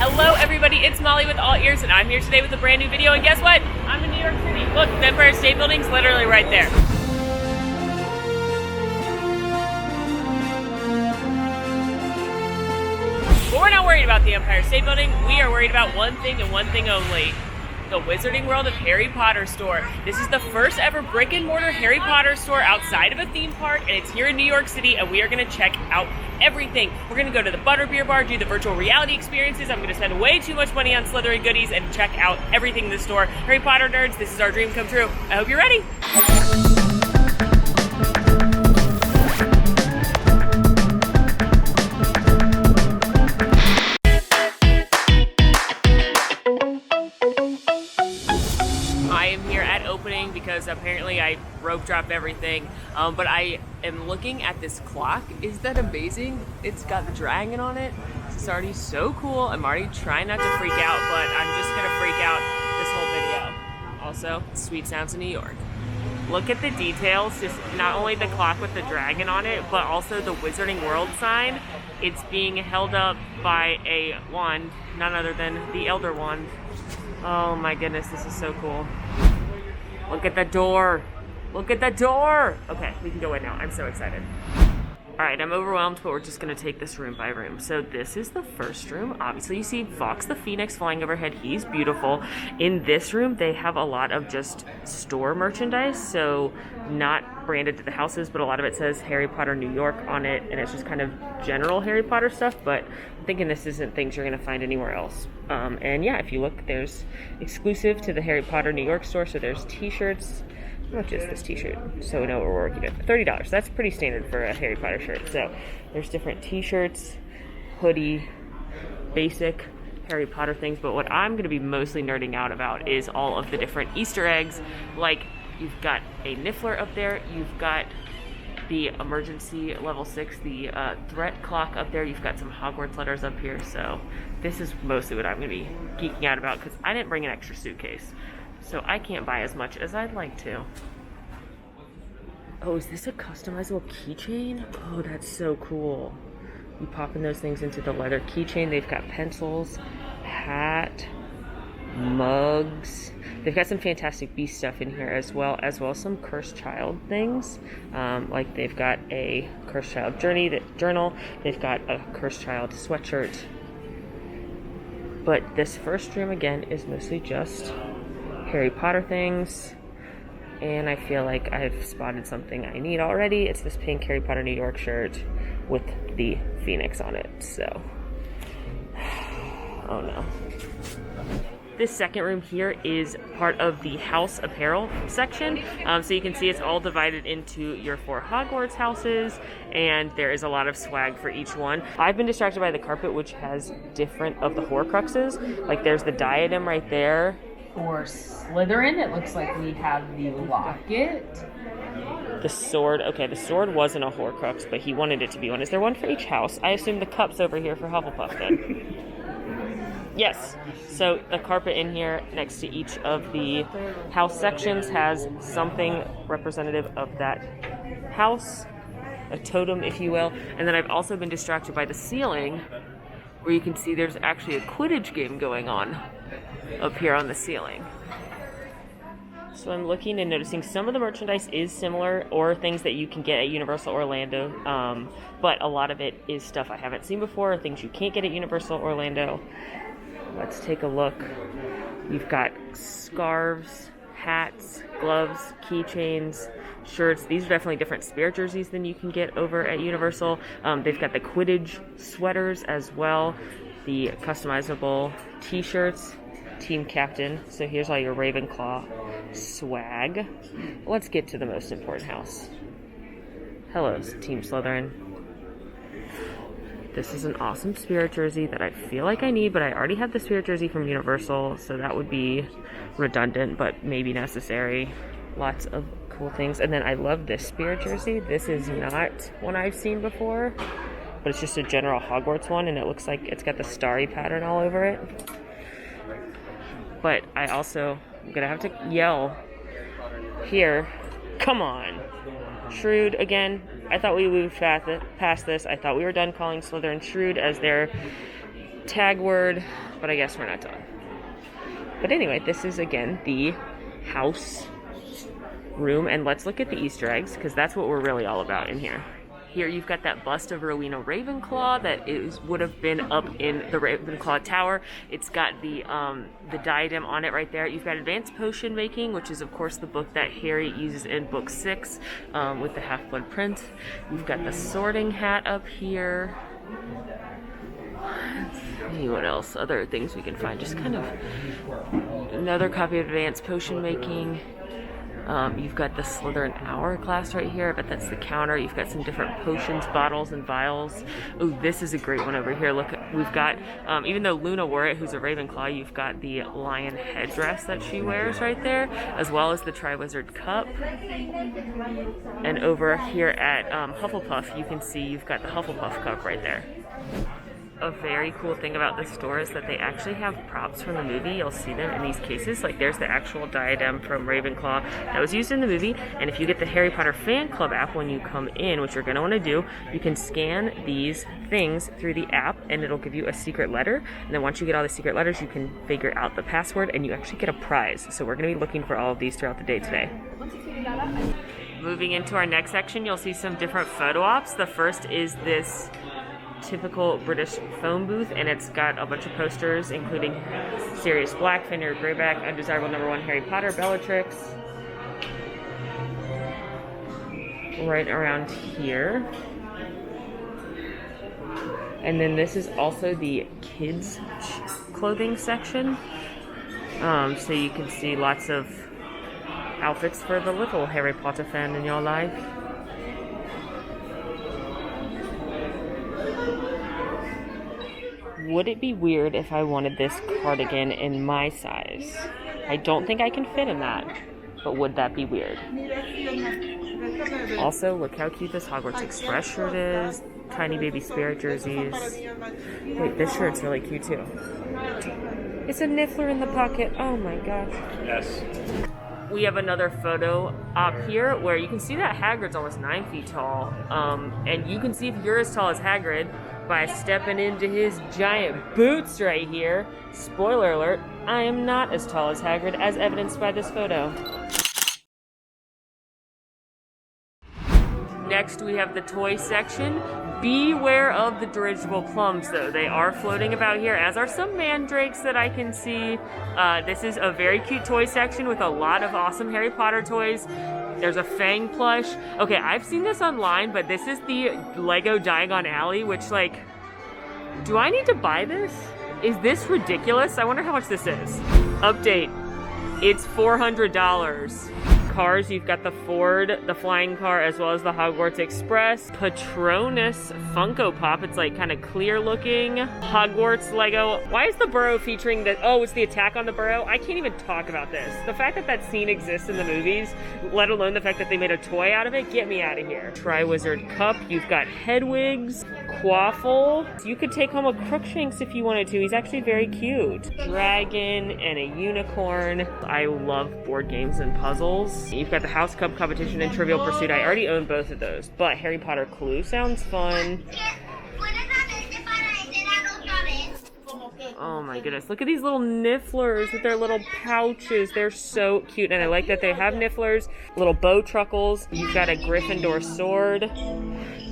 Hello everybody, it's Molly with AllEars, and I'm here today with a brand new video, and guess what? I'm in New York City. Look, the Empire State Building's literally right there. But we're not worried about the Empire State Building. We are worried about one thing and one thing only. The Wizarding World of Harry Potter store. This is the first ever brick and mortar Harry Potter store outside of a theme park, and it's here in New York City, and we are gonna check out everything. We're gonna go to the Butterbeer bar, do the virtual reality experiences. I'm gonna spend way too much money on Slytherin goodies and check out everything in the store. Harry Potter nerds, this is our dream come true. I hope you're ready. Because apparently I rope dropped everything, but I am looking at this clock. Is that amazing? It's got the dragon on it. It's already so cool. I'm already trying not to freak out, but I'm just gonna freak out this whole video. Also, sweet sounds of New York. Look at the details, just not only the clock with the dragon on it, but also the Wizarding World sign. It's being held up by a wand, none other than the Elder Wand. Oh my goodness, this is so cool. Look at the door. Look at the door. Okay, we can go in now. I'm so excited. All right, I'm overwhelmed, but we're just gonna take this room by room. So this is the first room. Obviously you see Fox the Phoenix flying overhead. He's beautiful. In this room, they have a lot of just store merchandise. So not branded to the houses, but a lot of it says Harry Potter New York on it. And it's just kind of general Harry Potter stuff, but I'm thinking this isn't things you're gonna find anywhere else. And yeah, if you look, there's exclusive to the Harry Potter New York store. So there's t-shirts. How much is this t-shirt? So we know what we're working with. $30. That's pretty standard for a Harry Potter shirt. So there's different t-shirts, hoodie, basic Harry Potter things. But what I'm going to be mostly nerding out about is all of the different Easter eggs. Like you've got a Niffler up there. You've got the emergency level 6, the threat clock up there. You've got some Hogwarts letters up here. So this is mostly what I'm going to be geeking out about because I didn't bring an extra suitcase. So I can't buy as much as I'd like to. Oh, is this a customizable keychain? Oh, that's so cool. You pop in those things into the leather keychain. They've got pencils, hat, mugs. They've got some Fantastic Beasts stuff in here as well as some Cursed Child things. Like they've got a Cursed Child journal. They've got a Cursed Child sweatshirt. But this first room again is mostly just Harry Potter things, and I feel like I've spotted something I need already. It's this pink Harry Potter New York shirt with the Phoenix on it, so oh no. This second room here is part of the house apparel section. So you can see it's all divided into your 4 Hogwarts houses, and there is a lot of swag for each one. I've been distracted by the carpet, which has different of the Horcruxes. Like there's the diadem right there. For Slytherin, it looks like we have the locket. The sword. Okay, the sword wasn't a Horcrux, but he wanted it to be one. Is there one for each house? I assume the cup's over here for Hufflepuff then. Yes. So the carpet in here next to each of the house sections has something representative of that house, a totem, if you will. And then I've also been distracted by the ceiling, where you can see there's actually a Quidditch game going on up here on the ceiling. So I'm looking and noticing some of the merchandise is similar or things that you can get at Universal Orlando, but a lot of it is stuff I haven't seen before, things you can't get at Universal Orlando. Let's take a look. You've got scarves, hats, gloves, keychains, shirts. These are definitely different Spirit jerseys than you can get over at Universal. They've got the Quidditch sweaters as well, the customizable t-shirts, team captain. So here's all your Ravenclaw swag. Let's get to the most important house. Hello, Team Slytherin. This is an awesome Spirit jersey that I feel like I need, but I already have the Spirit jersey from Universal, so that would be redundant, but maybe necessary. Lots of cool things. And then I love this Spirit jersey. This is not one I've seen before, but it's just a general Hogwarts one, and it looks like it's got the starry pattern all over it. But I also am gonna have to yell here, come on. Shrewd again. I thought we moved past this. I thought we were done calling Slytherin Shrewd as their tag word, but I guess we're not done. But anyway, this is again the house room, and let's look at the Easter eggs because that's what we're really all about in here. Here you've got that bust of Rowena Ravenclaw that would have been up in the Ravenclaw Tower. It's got the diadem on it right there. You've got Advanced Potion Making, which is of course the book that Harry uses in book 6 with the Half-Blood Prince. You've got the Sorting Hat up here. Let's see what else, other things we can find. Just kind of another copy of Advanced Potion Making. You've got the Slytherin Hourglass right here, but that's the counter. You've got some different potions, bottles, and vials. Oh, this is a great one over here. Look, we've got, even though Luna wore it, who's a Ravenclaw, you've got the lion headdress that she wears right there, as well as the Triwizard Cup. And over here at Hufflepuff, you can see you've got the Hufflepuff Cup right there. A very cool thing about this store is that they actually have props from the movie. You'll see them in these cases. Like there's the actual diadem from Ravenclaw that was used in the movie. And if you get the Harry Potter Fan Club app when you come in, which you're going to want to do, you can scan these things through the app and it'll give you a secret letter. And then once you get all the secret letters, you can figure out the password and you actually get a prize. So we're going to be looking for all of these throughout the day today. Moving into our next section, you'll see some different photo ops. The first is this typical British phone booth, and it's got a bunch of posters including Sirius Black, Fenrir Greyback, Undesirable Number 1 Harry Potter, Bellatrix. Right around here. And then this is also the kids clothing section. So you can see lots of outfits for the little Harry Potter fan in your life. Would it be weird if I wanted this cardigan in my size? I don't think I can fit in that, but would that be weird? Also, look how cute this Hogwarts Express shirt is. Tiny baby spirit jerseys. Wait, this shirt's really cute too. It's a niffler in the pocket. Oh my gosh. Yes. We have another photo op here where you can see that Hagrid's almost 9 feet tall. And you can see if you're as tall as Hagrid by stepping into his giant boots right here. Spoiler alert, I am not as tall as Hagrid, as evidenced by this photo. Next, we have the toy section. Beware of the dirigible plums, though. They are floating about here, as are some mandrakes that I can see. This is a very cute toy section with a lot of awesome Harry Potter toys. There's a Fang plush. Okay, I've seen this online, but this is the Lego Diagon Alley, which, like, do I need to buy this? Is this ridiculous? I wonder how much this is. Update. It's $400. Cars, you've got the Ford, the flying car, as well as the Hogwarts Express. Patronus Funko Pop, it's like kind of clear looking. Hogwarts Lego. Why is the Burrow featuring the, oh, it's the attack on the Burrow? I can't even talk about this. The fact that that scene exists in the movies, let alone the fact that they made a toy out of it, get me out of here. Triwizard Cup, you've got Hedwigs, Quaffle. You could take home a Crookshanks if you wanted to. He's actually very cute. Dragon and a unicorn. I love board games and puzzles. You've got the House Cup Competition and Trivial Pursuit. I already own both of those, but Harry Potter Clue sounds fun. Oh my goodness, look at these little nifflers with their little pouches. They're so cute, and I like that they have nifflers, little bow truckles. You've got a Gryffindor sword,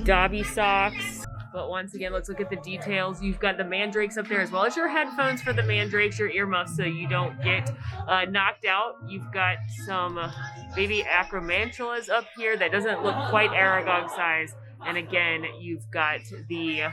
Dobby socks. But once again, let's look at the details. You've got the mandrakes up there, as well as your headphones for the mandrakes, your earmuffs so you don't get knocked out. You've got some baby acromantulas up here that doesn't look quite Aragog size. And again, you've got the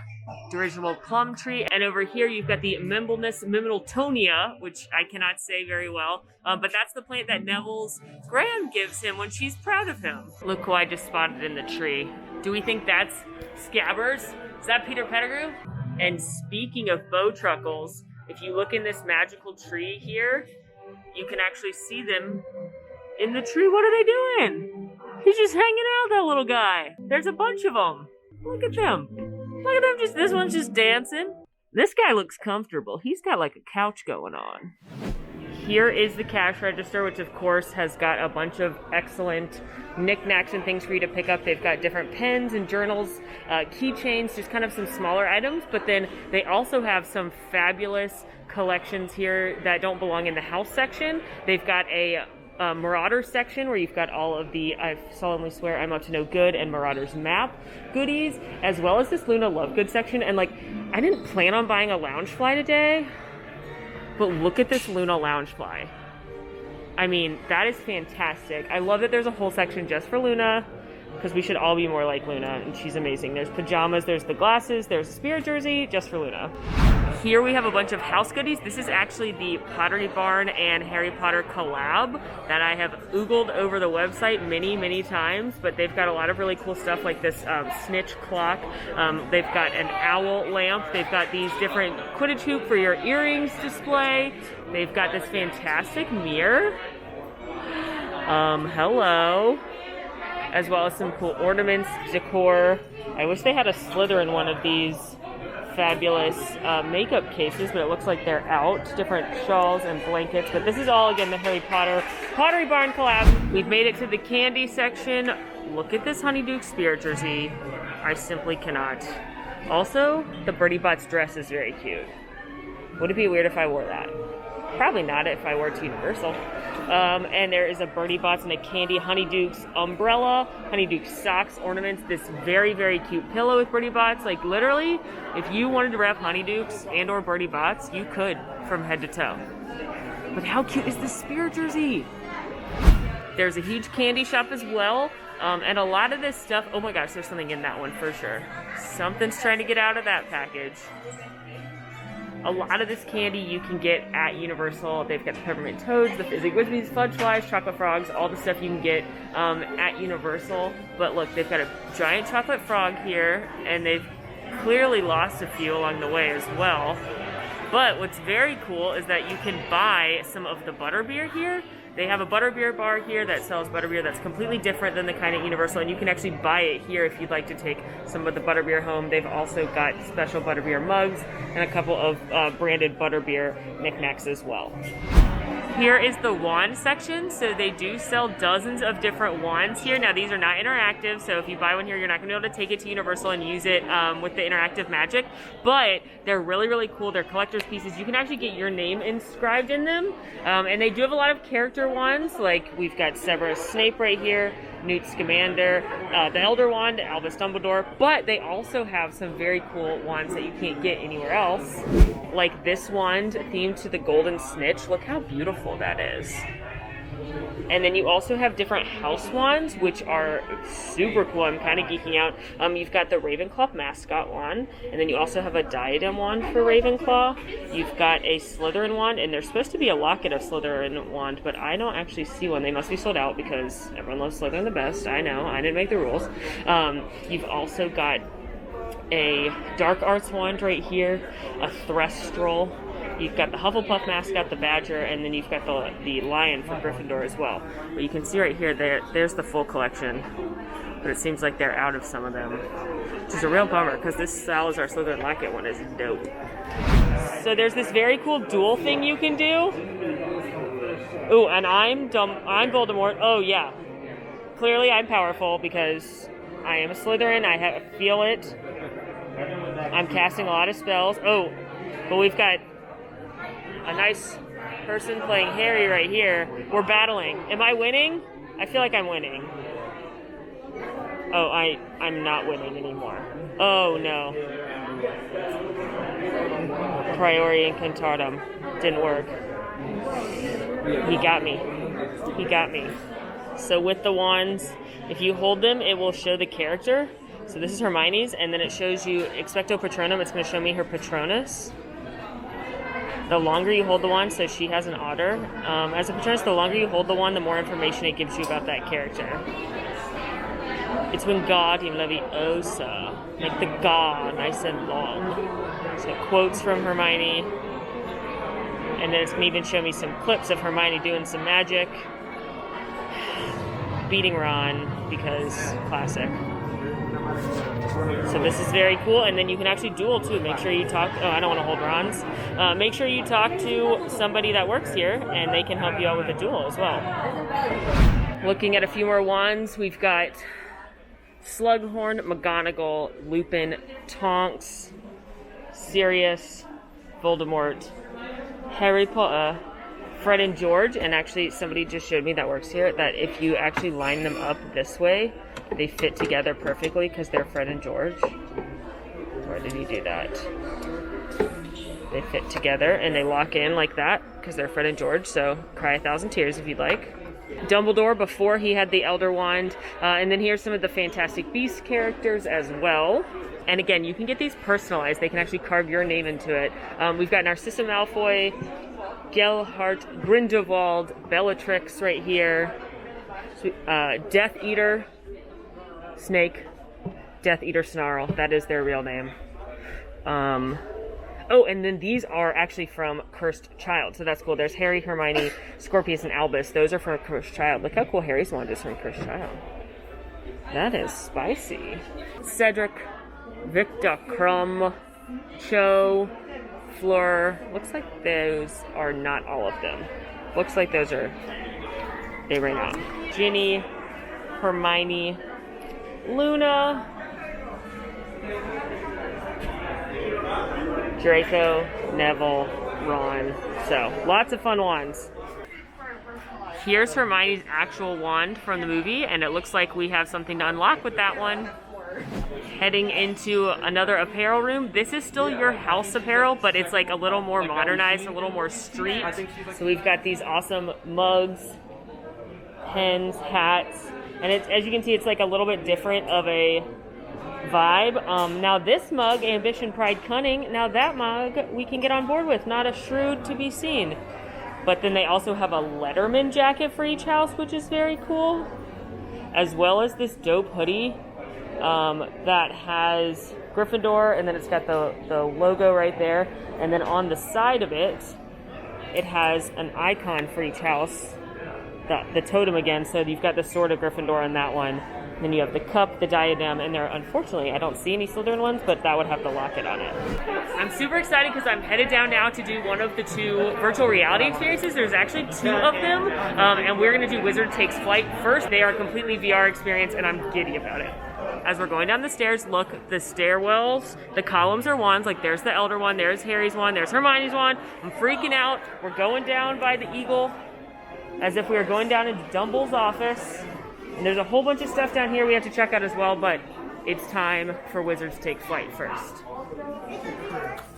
dirigible plum tree. And over here, you've got the Mimbletonia, which I cannot say very well. But that's the plant that Neville's Graham gives him when she's proud of him. Look who I just spotted in the tree. Do we think that's Scabbers? Is that Peter Pettigrew? And speaking of bow truckles, if you look in this magical tree here, you can actually see them in the tree. What are they doing? He's just hanging out, that little guy. There's a bunch of them. Look at them. Look at them. This one's just dancing. This guy looks comfortable. He's got like a couch going on. Here is the cash register, which of course has got a bunch of excellent knickknacks and things for you to pick up. They've got different pens and journals, keychains, just kind of some smaller items, but then they also have some fabulous collections here that don't belong in the house section. They've got a Marauder section where you've got all of the I solemnly swear I'm up to no good and Marauder's map goodies, as well as this Luna Lovegood section. And like, I didn't plan on buying a Loungefly today, but look at this Luna Loungefly. I mean, that is fantastic. I love that there's a whole section just for Luna, because we should all be more like Luna, and she's amazing. There's pajamas, there's the glasses, there's a spirit jersey just for Luna. Here we have a bunch of house goodies. This is actually the Pottery Barn and Harry Potter collab that I have oogled over the website many times, but they've got a lot of really cool stuff like this snitch clock. They've got an owl lamp. They've got these different Quidditch hoop for your earrings display. They've got this fantastic mirror. Hello. As well as some cool ornaments, decor. I wish they had a Slytherin one of these fabulous makeup cases, but it looks like they're out. Different shawls and blankets, but this is all, again, the Harry Potter Pottery Barn collab. We've made it to the candy section. Look at this Honeydew spirit jersey. I simply cannot. Also, the Birdie Bots dress is very cute. Would it be weird if I wore that? Probably not if I wore it to Universal. And there is a Birdie Bots and a Candy Honeydukes umbrella, Honeydukes socks, ornaments, this very cute pillow with Birdie Bots. Like, literally, if you wanted to wrap Honeydukes and or Birdie Bots, you could from head to toe. But how cute is this spirit jersey? There's a huge candy shop as well. And a lot of this stuff, oh my gosh, there's something in that one for sure. Something's trying to get out of that package. A lot of this candy you can get at Universal. They've got the peppermint toads, the Fizzing Whizbees, fudge flies, chocolate frogs, all the stuff you can get at Universal. But look, they've got a giant chocolate frog here, and they've clearly lost a few along the way as well. But what's very cool is that you can buy some of the Butterbeer here. They have a Butterbeer bar here that sells Butterbeer that's completely different than the kind at Universal, and you can actually buy it here if you'd like to take some of the Butterbeer home. They've also got special Butterbeer mugs and a couple of branded Butterbeer knickknacks as well. Here is the wand section. So they do sell dozens of different wands here. Now these are not interactive, so if you buy one here, you're not gonna be able to take it to Universal and use it with the interactive magic, but they're really cool. They're collector's pieces. You can actually get your name inscribed in them. And they do have a lot of character wands, like we've got Severus Snape right here, Newt Scamander, the Elder Wand, Albus Dumbledore, but they also have some very cool wands that you can't get anywhere else. Like this wand themed to the Golden Snitch. Look how beautiful that is. And then you also have different house wands, which are super cool. I'm kind of geeking out. You've got the Ravenclaw mascot wand, and then you also have a diadem wand for Ravenclaw. You've got a Slytherin wand, and there's supposed to be a locket of Slytherin wand, but I don't actually see one. They must be sold out because everyone loves Slytherin the best. I know, I didn't make the rules. You've also got a dark arts wand right here, a Threstrel. You've got the Hufflepuff mascot, the Badger, and then you've got the Lion from Gryffindor as well. But you can see right here, there's the full collection. But it seems like they're out of some of them, which is a real bummer because this Salazar Slytherin Locket one is dope. So there's this very cool duel thing you can do. Ooh, and I'm Voldemort. Oh yeah. Clearly I'm powerful because I am a Slytherin. I feel it. I'm casting a lot of spells. Oh, but we've got a nice person playing Harry right here. We're battling. Am I winning? I feel like I'm winning. Oh, I'm not winning anymore. Oh no. Priori Incantatem. Didn't work. He got me. He got me. So with the wands, if you hold them, it will show the character. So this is Hermione's, and then it shows you Expecto Patronum. It's going to show me her Patronus. The longer you hold the wand, so she has an otter. As a Patronus, the longer you hold the wand, the more information it gives you about that character. It's Wingardium Leviosa. Make the Ga nice and long. So quotes from Hermione. And then it's going to even show me some clips of Hermione doing some magic. Beating Ron, because classic. So this is very cool, and then you can actually duel too. Make sure you talk, oh, I don't want to hold Ron's. Make sure you talk to somebody that works here, and they can help you out with a duel as well. Looking at a few more wands, we've got Slughorn, McGonagall, Lupin, Tonks, Sirius, Voldemort, Harry Potter, Fred and George, and actually somebody just showed me that works here that if you actually line them up this way, they fit together perfectly because they're Fred and George. Where did he do that? They fit together and they lock in like that because they're Fred and George, so cry 1,000 tears if you'd like. Dumbledore before he had the Elder Wand, and then here's some of the Fantastic Beasts characters as well. And again, you can get these personalized. They can actually carve your name into it. We've got Narcissa Malfoy, Gellert, Grindelwald, Bellatrix right here, Death Eater, Snake, Death Eater Snarl. That is their real name. Oh, and then these are actually from Cursed Child, so that's cool. There's Harry, Hermione, Scorpius, and Albus. Those are from Cursed Child. Look how cool Harry's wand is from Cursed Child. That is spicy. Cedric, Victor Crumb, Cho, Fleur. Looks like those are not all of them. Looks like those are, they ran out. Ginny, Hermione, Luna, Draco, Neville, Ron. So, lots of fun wands. Here's Hermione's actual wand from the movie, and it looks like we have something to unlock with that one. Heading into another apparel room. This is still your house apparel, but it's like a little more modernized, a little more street. So we've got these awesome mugs, pens, hats, and it's, as you can see, it's like a little bit different of a vibe. Now this mug, Ambition, Pride, Cunning, now that mug we can get on board with, not a shrew to be seen. But then they also have a Letterman jacket for each house, which is very cool, as well as this dope hoodie that has Gryffindor, and then it's got the logo right there, and then on the side of it, it has an icon for each house, the totem again, so you've got the sword of Gryffindor on that one. Then you have the cup, the diadem, and there, unfortunately, I don't see any Slytherin ones, but that would have the locket on it. I'm super excited because I'm headed down now to do one of the 2 virtual reality experiences. There's actually 2 of them, and we're going to do Wizard Takes Flight first. They are a completely VR experience, and I'm giddy about it. As we're going down the stairs, look, the stairwells, the columns are wands. Like, there's the Elder Wand, there's Harry's wand, there's Hermione's wand. I'm freaking out. We're going down by the Eagle as if we were going down into Dumble's office. And there's a whole bunch of stuff down here we have to check out as well, but it's time for Wizards Take Flight first.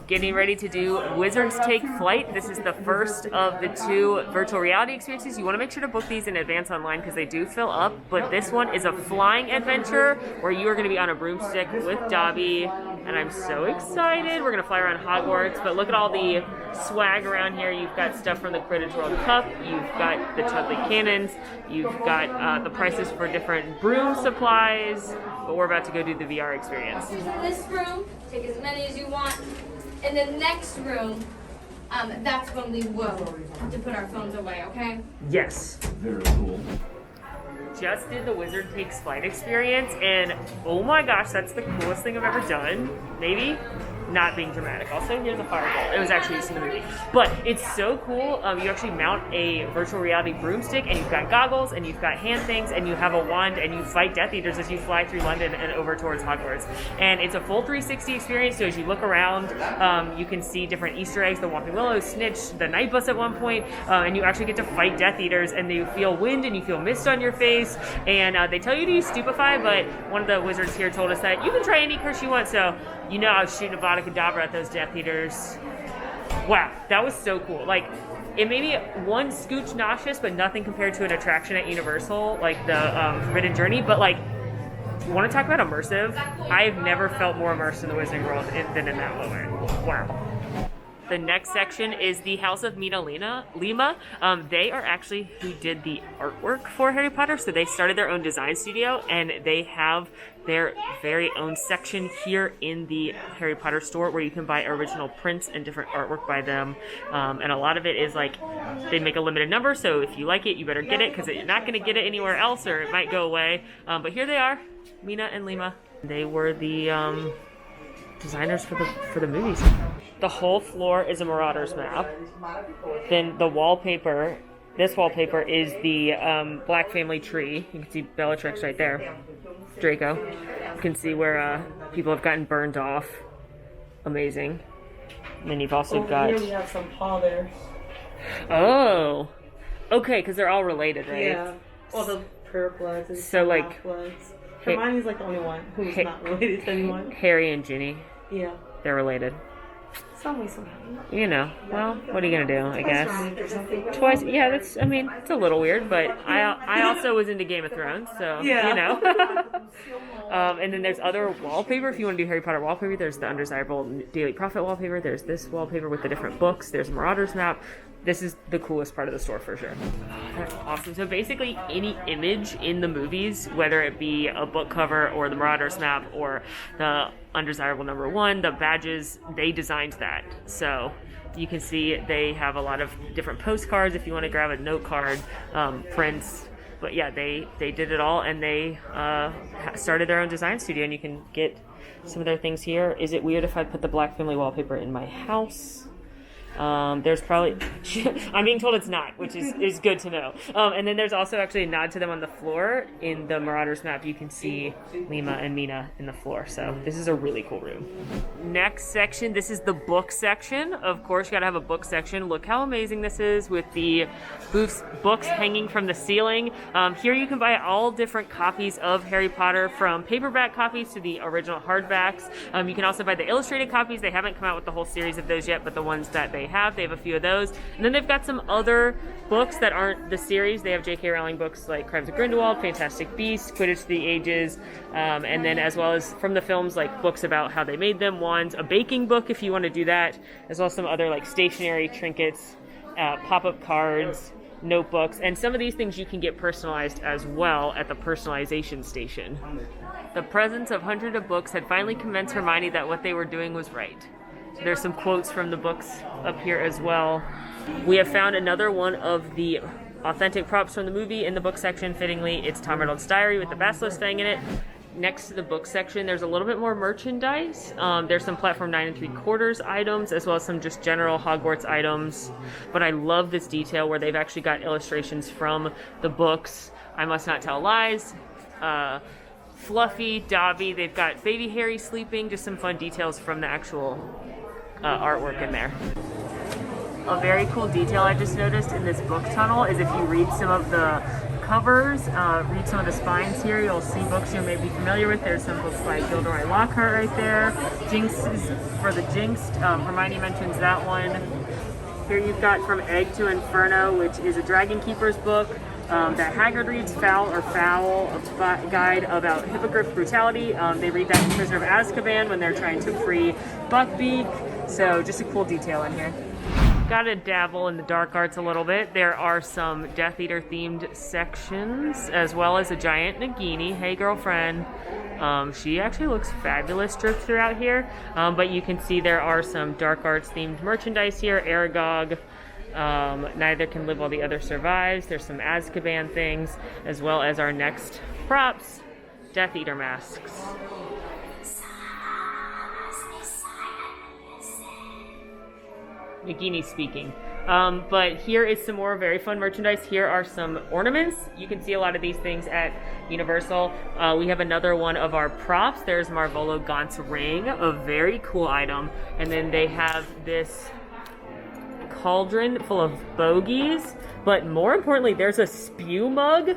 Getting ready to do Wizards Take Flight. This is the first of the 2 virtual reality experiences. You want to make sure to book these in advance online because they do fill up, but this one is a flying adventure where you are going to be on a broomstick with Dobby, and I'm so excited. We're going to fly around Hogwarts, but look at all the swag around here. You've got stuff from the Quidditch World Cup, you've got the Chudley Cannons, you've got the prices for different broom supplies, but we're about to go do the VR experience. In this room, take as many as you want. In the next room, that's when we will have to put our phones away, okay? Yes. Very cool. Just did the Wizard Takes Flight experience, and oh my gosh, that's the coolest thing I've ever done. Maybe not being dramatic. Also, here's a fireball. It was actually used in the movie. But it's so cool. You actually mount a virtual reality broomstick, and you've got goggles, and you've got hand things, and you have a wand, and you fight Death Eaters as you fly through London and over towards Hogwarts. And it's a full 360 experience, so as you look around, you can see different Easter eggs, the Whomping Willow, Snitch, the Night Bus at one point, and you actually get to fight Death Eaters, and you feel wind, and you feel mist on your face, and they tell you to use Stupefy, but one of the wizards here told us that you can try any curse you want, so you know I was shooting Avada Kedavra at those Death Eaters. Wow, that was so cool. Like, it made me one scooch nauseous, but nothing compared to an attraction at Universal, like the Forbidden Journey. But like, you want to talk about immersive? I've never felt more immersed in the Wizarding World than in that moment. Wow. The next section is the House of MinaLima. They are actually who did the artwork for Harry Potter, so they started their own design studio, and they have their very own section here in the Harry Potter store where you can buy original prints and different artwork by them. And a lot of it is like, they make a limited number, so if you like it, you better get it, because you're not going to get it anywhere else, or it might go away. But here they are, Mina and Lima. They were the designers for the movies. The whole floor is a Marauders map. Then the wallpaper, this wallpaper is the Black family tree. You can see Bellatrix right there. Draco. You can see where people have gotten burned off. Amazing. And then you've also got... Here we have some powders. Oh! Okay, because they're all related, right? Yeah. All the purple and so like Hermione's like the only one who's not related to anyone. Harry and Ginny. Yeah. They're related. Some way, somehow. You know, well, what are you gonna do, I guess? Twice, yeah, that's, I mean, it's a little weird, but I also was into Game of Thrones, so, you know. And then there's other wallpaper, if you want to do Harry Potter wallpaper, there's the Undesirable Daily Prophet wallpaper, there's this wallpaper with the different books, there's a Marauders map. This is the coolest part of the store for sure. That's awesome. So basically any image in the movies, whether it be a book cover or the Marauders map or the Undesirable #1, the badges, they designed that. So you can see they have a lot of different postcards if you want to grab a note card, prints. But yeah, they did it all, and they started their own design studio, and you can get some of their things here. Is it weird if I put the Black family wallpaper in my house? There's probably, I'm being told it's not, which is good to know. And then there's also actually a nod to them on the floor. In the Marauders map, you can see Lima and Mina in the floor. So this is a really cool room. Next section, this is the book section. Of course, you gotta have a book section. Look how amazing this is with the books hanging from the ceiling. Here you can buy all different copies of Harry Potter, from paperback copies to the original hardbacks. You can also buy the illustrated copies. They haven't come out with the whole series of those yet, but the ones that they have a few of those. And then they've got some other books that aren't the series. They have J.K. Rowling books like Crimes of Grindelwald, Fantastic Beasts, Quidditch the Ages, and then as well as from the films, like books about how they made them, wands, a baking book if you want to do that, as well as some other like stationery trinkets, pop-up cards, notebooks, and some of these things you can get personalized as well at the personalization station. The presence of hundreds of books had finally convinced Hermione that what they were doing was right. There's some quotes from the books up here as well. We have found another one of the authentic props from the movie in the book section. Fittingly, it's Tom Riddle's diary with the basilisk thing in it. Next to the book section, there's a little bit more merchandise. There's some platform 9 3/4 items, as well as some just general Hogwarts items. But I love this detail where they've actually got illustrations from the books. I Must Not Tell Lies, Fluffy, Dobby. They've got baby Harry sleeping, just some fun details from the actual artwork in there. A very cool detail I just noticed in this book tunnel is if you read some of the covers, read some of the spines here, you'll see books you may be familiar with. There's some books by Gilderoy Lockhart right there. Jinx is for the Jinxed. Hermione mentions that one. Here you've got From Egg to Inferno, which is a Dragon Keeper's book. That Hagrid reads, Foul, a guide about hippogriff brutality. They read that in Prisoner of Azkaban when they're trying to free Buckbeak. So just a cool detail in here. Gotta dabble in the dark arts a little bit. There are some Death Eater themed sections, as well as a giant Nagini. Hey girlfriend. She actually looks fabulous stripped throughout here. But you can see there are some dark arts themed merchandise here. Aragog. Neither Can Live While the Other Survives. There's some Azkaban things, as well as our next props, Death Eater masks. Nagini speaking. But here is some more very fun merchandise. Here are some ornaments. You can see a lot of these things at Universal. We have another one of our props. There's Marvolo Gaunt's ring, a very cool item. And then they have this cauldron full of bogeys, but more importantly, there's a spew mug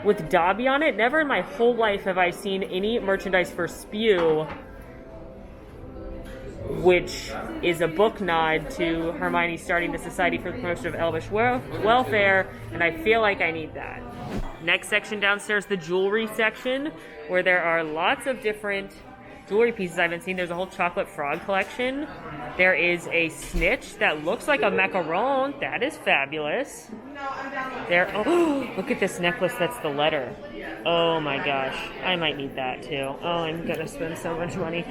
with Dobby on it. Never in my whole life have I seen any merchandise for spew, which is a book nod to Hermione starting the Society for the Promotion of Elvish Welfare, and I feel like I need that. Next section downstairs, the jewelry section, where there are lots of different jewelry pieces I haven't seen. There's a whole chocolate frog collection. There is a snitch that looks like a macaron. That is fabulous. There, oh, look at this necklace. That's the letter. Oh my gosh, I might need that too. Oh, I'm gonna spend so much money.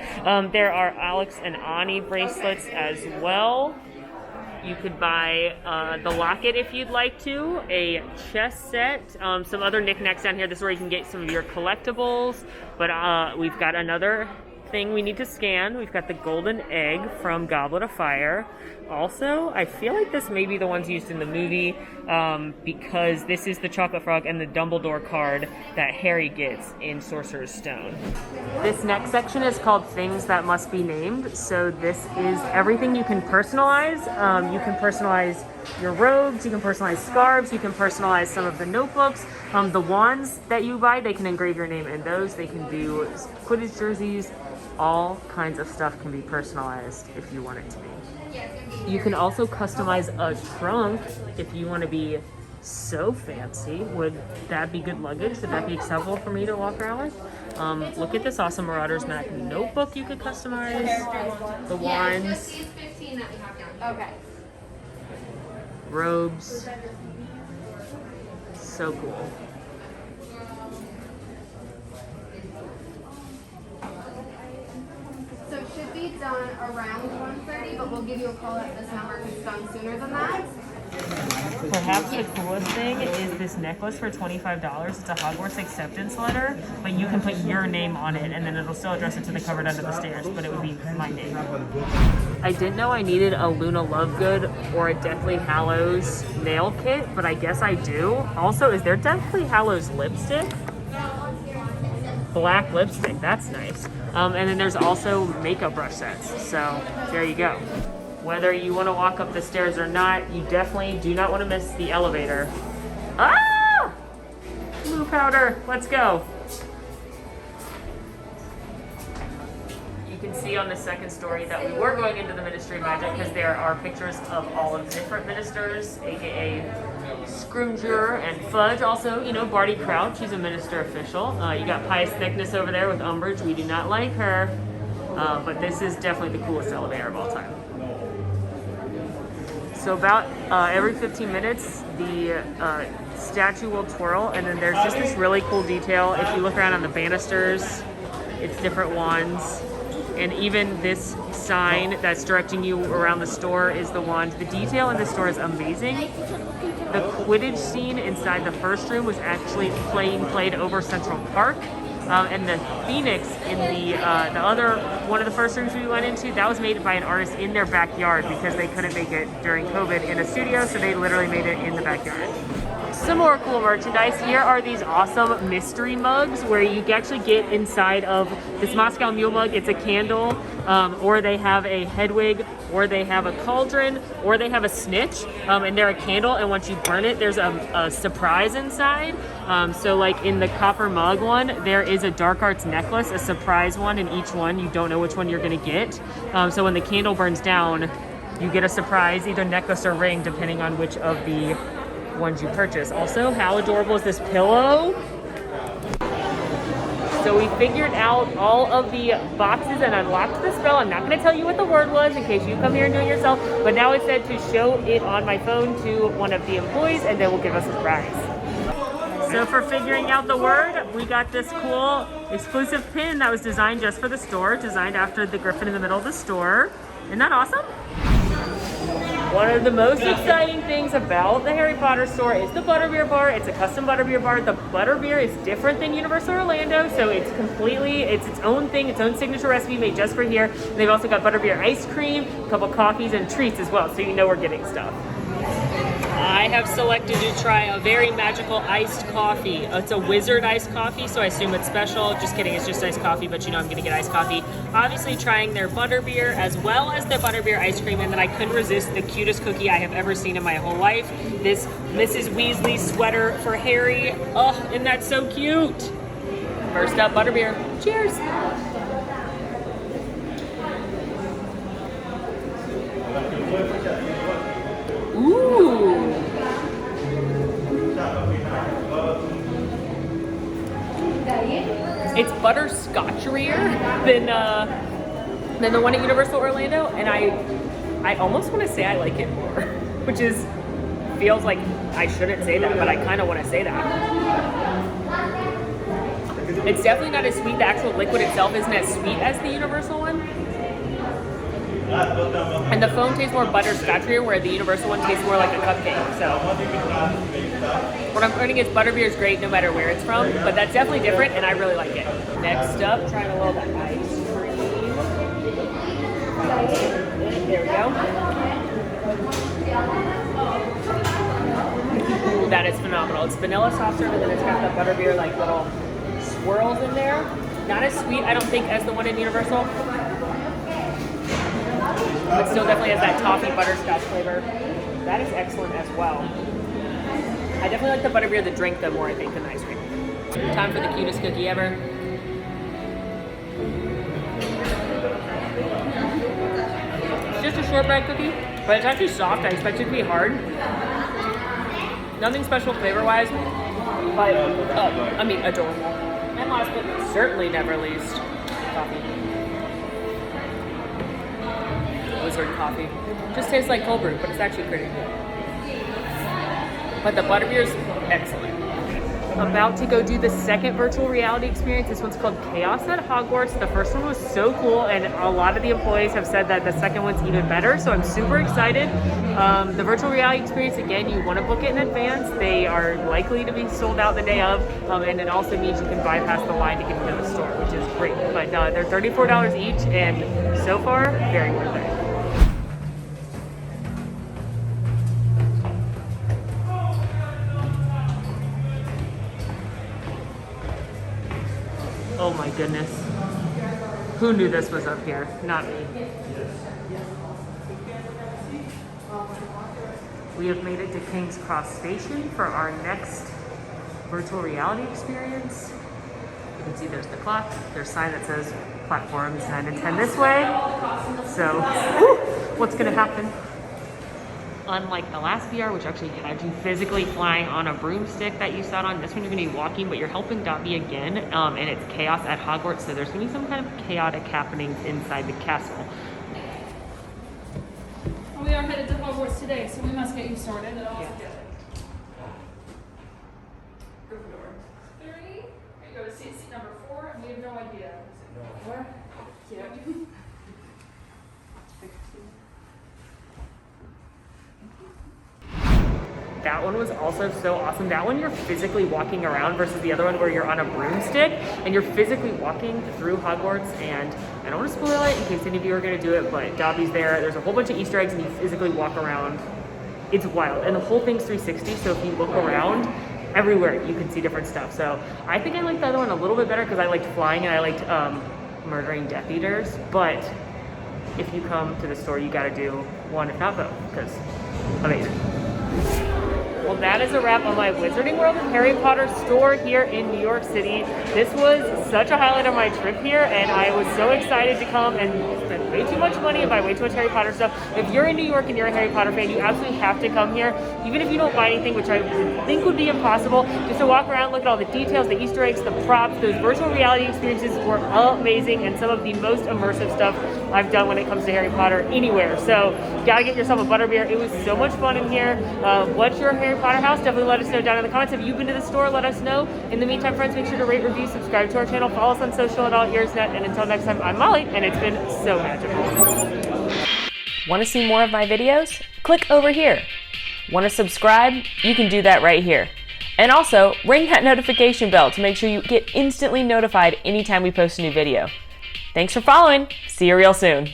There are Alex and Ani bracelets as well. You could buy the locket if you'd like to, a chess set, some other knickknacks down here. This is where you can get some of your collectibles. But we've got another thing we need to scan. We've got the golden egg from Goblet of Fire. Also, I feel like this may be the ones used in the movie because this is the chocolate frog and the Dumbledore card that Harry gets in Sorcerer's Stone. This next section is called Things That Must Be Named. So this is everything you can personalize. You can personalize your robes, you can personalize scarves, you can personalize some of the notebooks. The wands that you buy, they can engrave your name in those. They can do Quidditch jerseys. All kinds of stuff can be personalized if you want it to be. You can also customize a trunk if you want to be so fancy. Would that be good luggage? Would that be acceptable for me to walk around with? Look at this awesome Marauders Mac notebook you could customize. The wands. Just these 15 that we have down. Okay. Robes. So cool. So it should be done around 1:30, but we'll give you a call at this number if it's done sooner than that. Perhaps the coolest thing is this necklace for $25. It's a Hogwarts acceptance letter, but you can put your name on it, and then it'll still address it to the cupboard under the stairs, but it would be my name. I didn't know I needed a Luna Lovegood or a Deathly Hallows nail kit, but I guess I do. Also, is there Deathly Hallows lipstick? Black lipstick, that's nice. And then there's also makeup brush sets, so there you go. Whether you want to walk up the stairs or not, you definitely do not want to miss the elevator. Ah! Blue powder, let's go. You can see on the second story that we were going into the Ministry of Magic because there are pictures of all of the different ministers, aka Scrimgeour and Fudge. Also, you know, Barty Crouch, she's a minister official. You got Pious Thickness over there with Umbridge. We do not like her, but this is definitely the coolest elevator of all time. So about every 15 minutes, the statue will twirl, and then there's just this really cool detail. If you look around on the banisters, it's different wands. And even this sign that's directing you around the store is the wand. The detail in this store is amazing. The Quidditch scene inside the first room was actually played over Central Park. And the Phoenix in the other one of the first rooms we went into, that was made by an artist in their backyard because they couldn't make it during COVID in a studio, so they literally made it in the backyard. Some more cool merchandise. Here are these awesome mystery mugs where you can actually get inside of this Moscow Mule mug. It's a candle, or they have a Hedwig, or they have a cauldron, or they have a snitch, and they're a candle, and once you burn it, there's a surprise inside. So like in the copper mug one, there is a dark arts necklace, a surprise one in each one. You don't know which one you're gonna get. So when the candle burns down, you get a surprise, either necklace or ring, depending on which of the ones you purchase. Also, how adorable is this pillow? So we figured out all of the boxes and unlocked the spell. I'm not going to tell you what the word was in case you come here and do it yourself, but now it said to show it on my phone to one of the employees, and they will give us a prize. So for figuring out the word, we got this cool exclusive pin that was designed just for the store, designed after the griffin in the middle of the store. Isn't that awesome? One of the most exciting things about the Harry Potter store is the Butterbeer bar. It's a custom Butterbeer bar. The Butterbeer is different than Universal Orlando, so it's its own thing, its own signature recipe made just for here. And they've also got Butterbeer ice cream, a couple coffees, and treats as well, so you know we're getting stuff. I have selected to try a very magical iced coffee. It's a wizard iced coffee, so I assume it's special. Just kidding, it's just iced coffee, but you know I'm gonna get iced coffee. Obviously trying their butterbeer as well as their butterbeer ice cream, and then I couldn't resist the cutest cookie I have ever seen in my whole life. This Mrs. Weasley sweater for Harry. Oh, and that's so cute. First up, butterbeer. Cheers. Ooh. It's butterscotcherier than the one at Universal Orlando, and I almost want to say I like it more, which feels like I shouldn't say that, but I kind of want to say that. It's definitely not as sweet. The actual liquid itself isn't as sweet as the Universal one. And the foam tastes more butterscotchier, where the universal one tastes more like a cupcake. So what I'm learning is Butterbeer is great no matter where it's from, but that's definitely different, and I really like it. Next up, trying a little bit of ice cream. There we go. Ooh, that is phenomenal. It's vanilla soft serve, and then it's got the Butterbeer like little swirls in there. Not as sweet, I don't think, as the one in Universal, but still definitely has that toffee butterscotch flavor. That is excellent as well. I definitely like the Butterbeer, the drink, though, more, I think, than the ice cream. Time for the cutest cookie ever. It's just a shortbread cookie, but it's actually soft. I expect it to be hard. Nothing special flavor-wise, but, I mean, adorable. And last but certainly never least, coffee. Wizard coffee. Just tastes like cold brew, but it's actually pretty good. But the Butterbeer is excellent. About to go do the second virtual reality experience. This one's called Chaos at Hogwarts. The first one was so cool, and a lot of the employees have said that the second one's even better, so I'm super excited. The virtual reality experience, again, you want to book it in advance. They are likely to be sold out the day of, and it also means you can bypass the line to get into the store, which is great. But they're $34 each, and so far, very worth it. Oh my goodness. Who knew this was up here? Not me. We have made it to King's Cross Station for our next virtual reality experience. You can see there's the clock. There's a sign that says platforms 9 and 10 this way. So, what's gonna happen? Unlike the last VR, which actually had you physically flying on a broomstick that you sat on, this one you're going to be walking, but you're helping Dobby again, and it's Chaos at Hogwarts, so there's going to be some kind of chaotic happenings inside the castle. We are headed to Hogwarts today, so we must get you sorted. Yeah. Gryffindor. 3. You go to seat number 4, and we have no idea. Where? Yeah. That one was also so awesome. That one you're physically walking around versus the other one where you're on a broomstick and you're physically walking through Hogwarts, and I don't want to spoil it in case any of you are going to do it, but Dobby's there. There's a whole bunch of Easter eggs and you physically walk around. It's wild. And the whole thing's 360, so if you look around, everywhere you can see different stuff. So I think I liked the other one a little bit better because I liked flying and I liked murdering Death Eaters, but if you come to the store, you got to do one, if not both, because amazing. Well, that is a wrap on my Wizarding World and Harry Potter store here in New York City. This was such a highlight of my trip here, and I was so excited to come and spend way too much money and buy way too much Harry Potter stuff. If you're in New York and you're a Harry Potter fan, you absolutely have to come here, even if you don't buy anything, which I think would be impossible, just to walk around, look at all the details, the Easter eggs, the props. Those virtual reality experiences were amazing and some of the most immersive stuff I've done when it comes to Harry Potter anywhere. So you gotta get yourself a Butterbeer. It was so much fun in here. What's your Harry Potter house? Definitely let us know down in the comments. Have you been to the store? Let us know. In the meantime, friends, make sure to rate, review, subscribe to our channel, follow us on social at AllEars.net, and until next time, I'm Molly, and it's been so magical. Want to see more of my videos? Click over here. Want to subscribe? You can do that right here. And also, ring that notification bell to make sure you get instantly notified anytime we post a new video. Thanks for following. See you real soon.